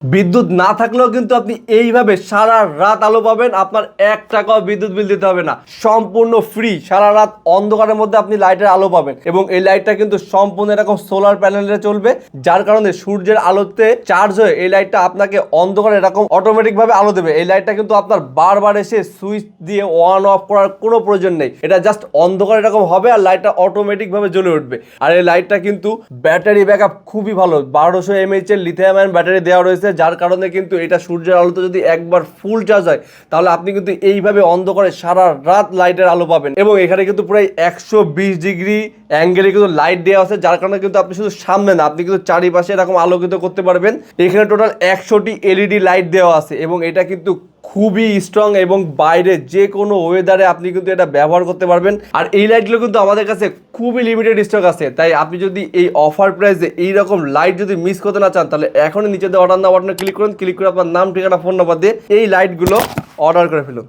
বিদ্যুৎ না থাকলেও কিন্তু আপনি এইভাবে সারা রাত আলো পাবেন, আপনার 1 টাকাও বিদ্যুৎ বিল দিতে হবে না, সম্পূর্ণ ফ্রি। সারা রাত অন্ধকারের মধ্যে আপনি লাইটের আলো পাবেন এবং এই লাইটটা কিন্তু সম্পূর্ণ এরকম সোলার প্যানেলে চলবে, যার কারণে সূর্যের আলোতে চার্জ হয়ে এই লাইটটা আপনাকে অন্ধকারে এরকম অটোমেটিক ভাবে আলো দেবে। এই লাইটটা কিন্তু আপনার বারবার এসে সুইচ দিয়ে অন অফ করার কোনো প্রয়োজন নেই, এটা জাস্ট অন্ধকার এরকম হবে আর লাইটটা অটোমেটিক ভাবে জ্বলে উঠবে। আর এই লাইটটা কিন্তু ব্যাটারি ব্যাকআপ খুবই ভালো, 1200 mAh এর লিথিয়াম আয়ন ব্যাটারি দেওয়া রয়েছে, যার কারণে কিন্তু এটা সূর্যের আলোতে যদি একবার ফুল চার্জ হয় তাহলে আপনি কিন্তু এইভাবে অন্ধকারে সারা রাত লাইটের আলো পাবেন। এবং এখানে কিন্তু প্রায় 120 ডিগ্রি অ্যাঙ্গেলে কিন্তু লাইট দেওয়া আছে, যার কারণে কিন্তু আপনি শুধু সামনে না, আপনি কিন্তু চারিপাশে এরকম আলোকিত করতে পারবেন। এখানে টোটাল 100টি এলইডি লাইট দেওয়া আছে এবং এটা কিন্তু খুবই স্ট্রং এবং বাইরে যে কোনো ওয়েদারে আপনি কিন্তু এটা ব্যবহার করতে পারবেন। আর এই লাইটগুলো কিন্তু আমাদের কাছে খুবই লিমিটেড স্টক আছে, তাই আপনি যদি এই অফার প্রাইসে এইরকম লাইট যদি মিস করতে না চান তাহলে এখনই নিচে দেওয়া অর্ডার নাও বাটনে ক্লিক করুন, ক্লিক করে আপনার নাম, ঠিকানা, ফোন নাম্বার দিয়ে এই লাইটগুলো অর্ডার করে ফেলুন।